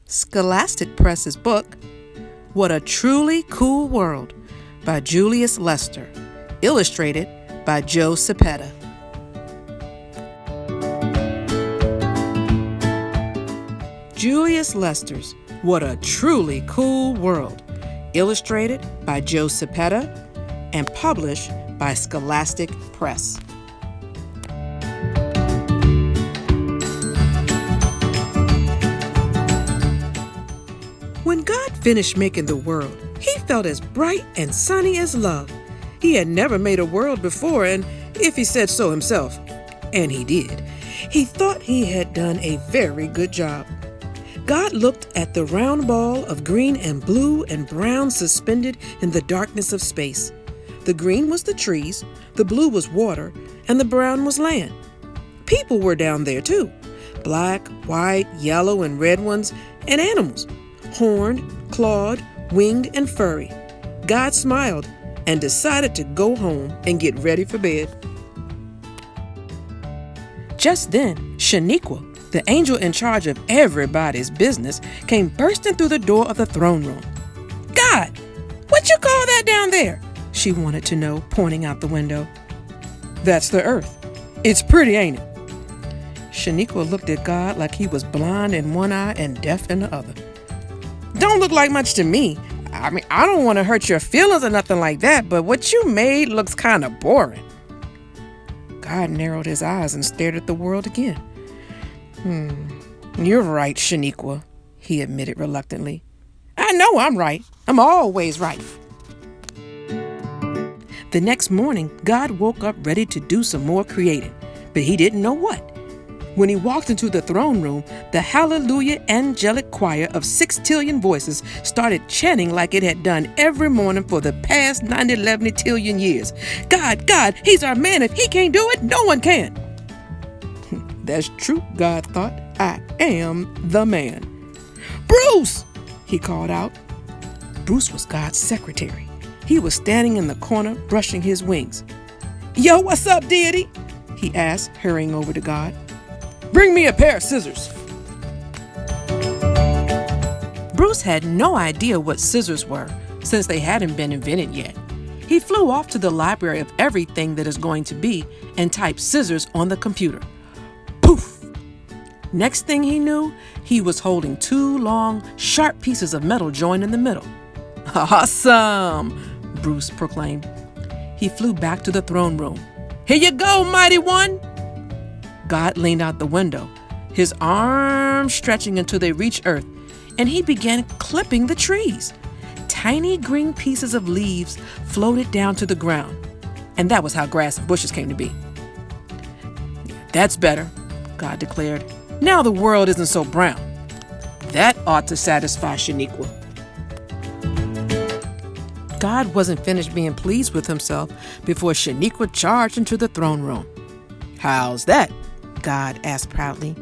Scholastic Press's book, What a Truly Cool World by Julius Lester, illustrated by Joe Cepeda. Julius Lester's What a Truly Cool World, illustrated by Joe Cepeda and published by Scholastic Press. When God finished making the world, he felt as bright and sunny as love. He had never made a world before, and if he said so himself, and he did, he thought he had done a very good job. God looked at the round ball of green and blue and brown suspended in the darkness of space. The green was the trees, the blue was water, and the brown was land. People were down there too. Black, white, yellow, and red ones, and animals. Horned, clawed, winged, and furry. God smiled and decided to go home and get ready for bed. Just then, Shaniqua, the angel in charge of everybody's business, came bursting through the door of the throne room. "God, what you call that down there?" she wanted to know, pointing out the window. "That's the earth. It's pretty, ain't it?" Shaniqua looked at God like he was blind in one eye and deaf in the other. "Don't look like much to me. I don't want to hurt your feelings or nothing like that, but what you made looks kind of boring." God narrowed his eyes and stared at the world again. "You're right, Shaniqua," he admitted reluctantly. "I know I'm right. I'm always right." The next morning, God woke up ready to do some more creating, but he didn't know what. When he walked into the throne room, the Hallelujah angelic choir of 6 trillion voices started chanting like it had done every morning for the past 90 trillion years. God, he's our man. If he can't do it, no one can." That's true, God thought. I am the man. "Bruce!" he called out. Bruce was God's secretary. He was standing in the corner brushing his wings. "Yo, what's up, deity?" he asked, hurrying over to God. "Bring me a pair of scissors." Bruce had no idea what scissors were, since they hadn't been invented yet. He flew off to the library of everything that is going to be and typed scissors on the computer. Poof! Next thing he knew, he was holding 2 long, sharp pieces of metal joined in the middle. "Awesome!" Bruce proclaimed. He flew back to the throne room. "Here you go, mighty one!" God leaned out the window, his arms stretching until they reached earth, and he began clipping the trees. Tiny green pieces of leaves floated down to the ground, and that was how grass and bushes came to be. "That's better," God declared. "Now the world isn't so brown." That ought to satisfy Shaniqua. God wasn't finished being pleased with himself before Shaniqua charged into the throne room. "How's that?" God asked proudly.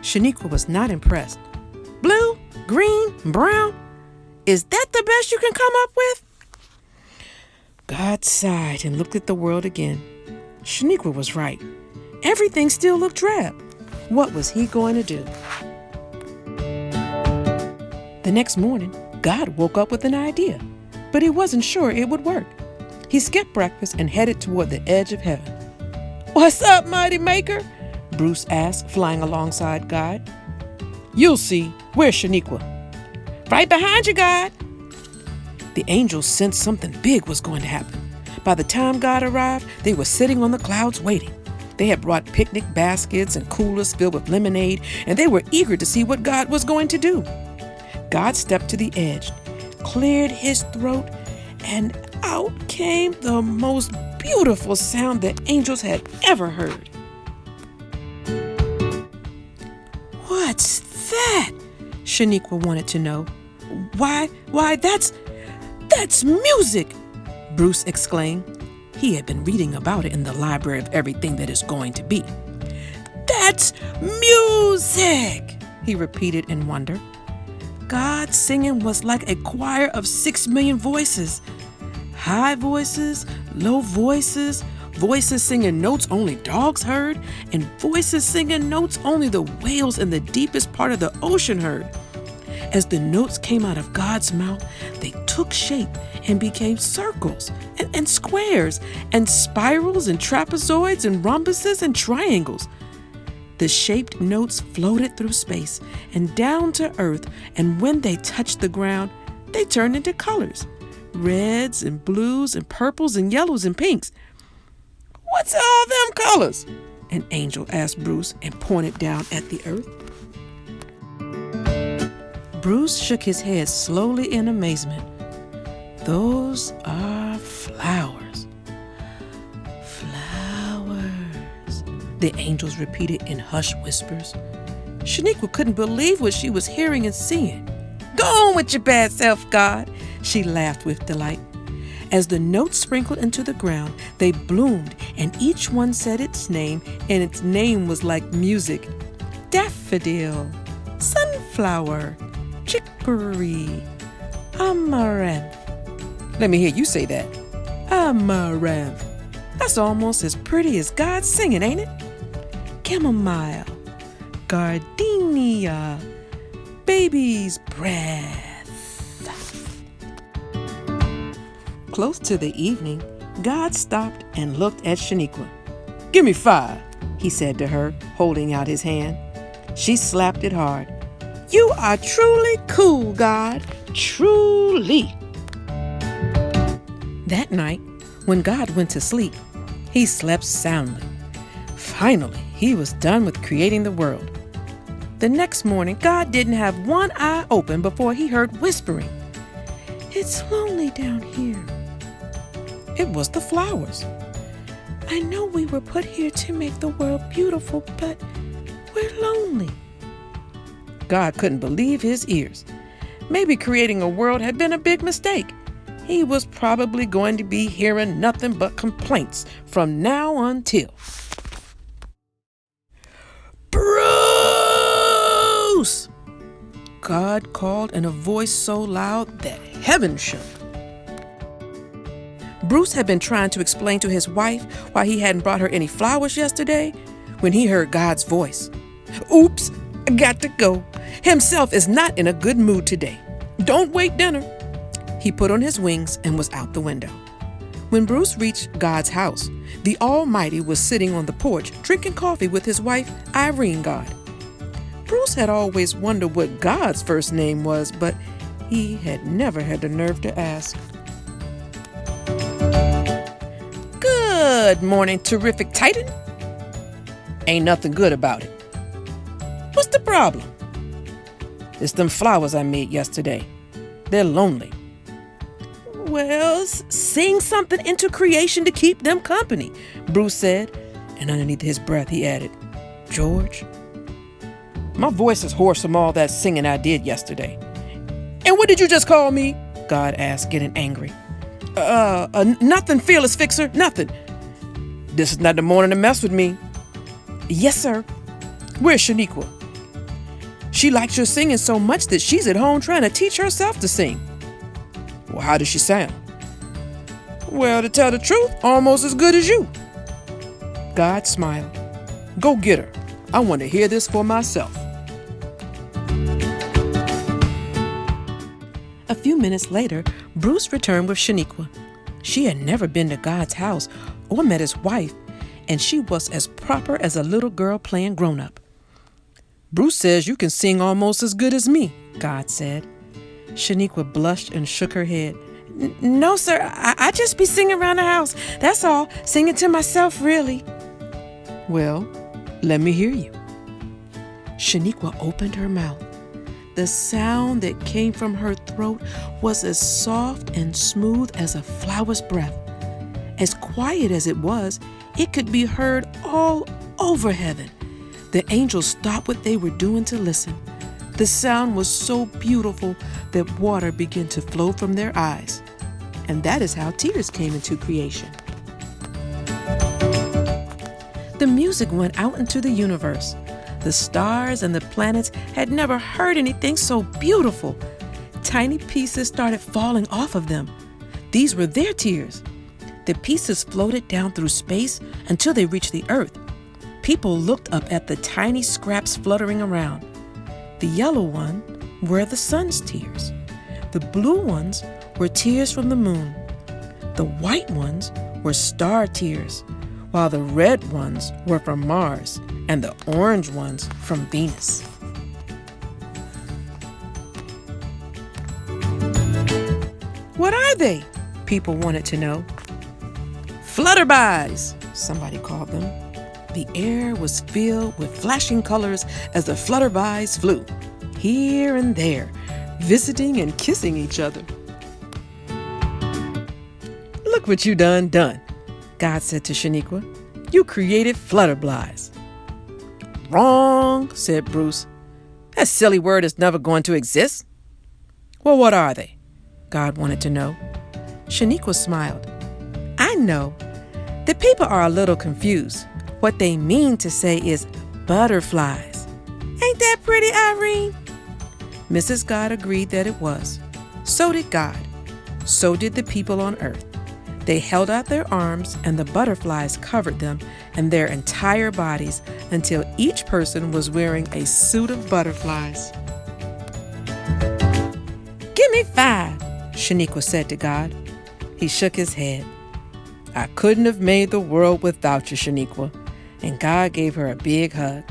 Shaniqua was not impressed. "Blue, green, brown? Is that the best you can come up with?" God sighed and looked at the world again. Shaniqua was right. Everything still looked drab. What was he going to do? The next morning, God woke up with an idea, but he wasn't sure it would work. He skipped breakfast and headed toward the edge of heaven. "What's up, mighty maker?" Bruce asked, flying alongside God. "You'll see. Where's Shaniqua?" "Right behind you, God." The angels sensed something big was going to happen. By the time God arrived, they were sitting on the clouds waiting. They had brought picnic baskets and coolers filled with lemonade, and they were eager to see what God was going to do. God stepped to the edge, cleared his throat, and out came the most beautiful sound that angels had ever heard. "What's that?" Shaniqua wanted to know. Why, that's music!" Bruce exclaimed. He had been reading about it in the library of everything that is going to be. "That's music!" he repeated in wonder. God's singing was like a choir of 6 million voices. High voices, low voices, voices singing notes only dogs heard, and voices singing notes only the whales in the deepest part of the ocean heard. As the notes came out of God's mouth, they took shape and became circles and squares and spirals and trapezoids and rhombuses and triangles. The shaped notes floated through space and down to earth, and when they touched the ground, they turned into colors: reds and blues and purples and yellows and pinks. "What's all them colors?" an angel asked Bruce and pointed down at the earth. Bruce shook his head slowly in amazement. "Those are flowers." "Flowers," the angels repeated in hushed whispers. Shaniqua couldn't believe what she was hearing and seeing. "Go on with your bad self, God," she laughed with delight. As the notes sprinkled into the ground, they bloomed, and each one said its name, and its name was like music. Daffodil, sunflower, chicory, amaranth. Let me hear you say that. Amaranth. That's almost as pretty as God singing, ain't it? Chamomile, gardenia, baby's breath. Close to the evening, God stopped and looked at Shaniqua. "Give me 5, he said to her, holding out his hand. She slapped it hard. "You are truly cool, God. Truly." That night, when God went to sleep, he slept soundly. Finally, he was done with creating the world. The next morning, God didn't have one eye open before he heard whispering. "It's lonely down here." It was the flowers. "I know we were put here to make the world beautiful, but we're lonely." God couldn't believe his ears. Maybe creating a world had been a big mistake. He was probably going to be hearing nothing but complaints from now until. "Bruce!" God called in a voice so loud that heaven shook. Bruce had been trying to explain to his wife why he hadn't brought her any flowers yesterday when he heard God's voice. "Oops, I got to go. Himself is not in a good mood today. Don't wait dinner." He put on his wings and was out the window. When Bruce reached God's house, the Almighty was sitting on the porch drinking coffee with his wife, Irene God. Bruce had always wondered what God's first name was, but he had never had the nerve to ask. "Good morning, terrific Titan." "Ain't nothing good about it." "What's the problem?" "It's them flowers I made yesterday. They're lonely." "Well, sing something into creation to keep them company," Bruce said, and underneath his breath he added, "George." "My voice is hoarse from all that singing I did yesterday." "And what did you just call me?" God asked, getting angry. Nothing, fearless fixer, nothing." "This is not the morning to mess with me." "Yes, sir." "Where's Shaniqua?" "She likes your singing so much that she's at home trying to teach herself to sing." "Well, how does she sound?" "Well, to tell the truth, almost as good as you." God smiled. "Go get her. I want to hear this for myself." A few minutes later, Bruce returned with Shaniqua. She had never been to God's house or met his wife, and she was as proper as a little girl playing grown-up. "Bruce says you can sing almost as good as me," God said. Shaniqua blushed and shook her head. "No, sir, I just be singing around the house. That's all, singing to myself, really." "Well, let me hear you." Shaniqua opened her mouth. The sound that came from her throat was as soft and smooth as a flower's breath. As quiet as it was, it could be heard all over heaven. The angels stopped what they were doing to listen. The sound was so beautiful that water began to flow from their eyes. And that is how tears came into creation. The music went out into the universe. The stars and the planets had never heard anything so beautiful. Tiny pieces started falling off of them. These were their tears. The pieces floated down through space until they reached the earth. People looked up at the tiny scraps fluttering around. The yellow one, were the sun's tears. The blue ones were tears from the moon. The white ones were star tears, while the red ones were from Mars and the orange ones from Venus. What are they? People wanted to know. Flutterbys, somebody called them. The air was filled with flashing colors as the flutterbys flew, here and there, visiting and kissing each other. Look what you done, God said to Shaniqua. You created flutterbys. Wrong, said Bruce. That silly word is never going to exist. Well, what are they? God wanted to know. Shaniqua smiled. I know. The people are a little confused. What they mean to say is butterflies. Ain't that pretty, Irene? Mrs. God agreed that it was. So did God. So did the people on earth. They held out their arms and the butterflies covered them and their entire bodies until each person was wearing a suit of butterflies. Give me 5, Shaniqua said to God. He shook his head. I couldn't have made the world without you, Shaniqua. And God gave her a big hug.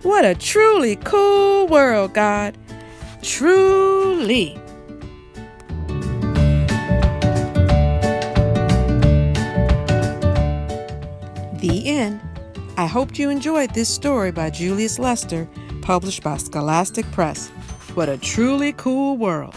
What a truly cool world, God. Truly. The end. I hoped you enjoyed this story by Julius Lester, published by Scholastic Press. What a truly cool world.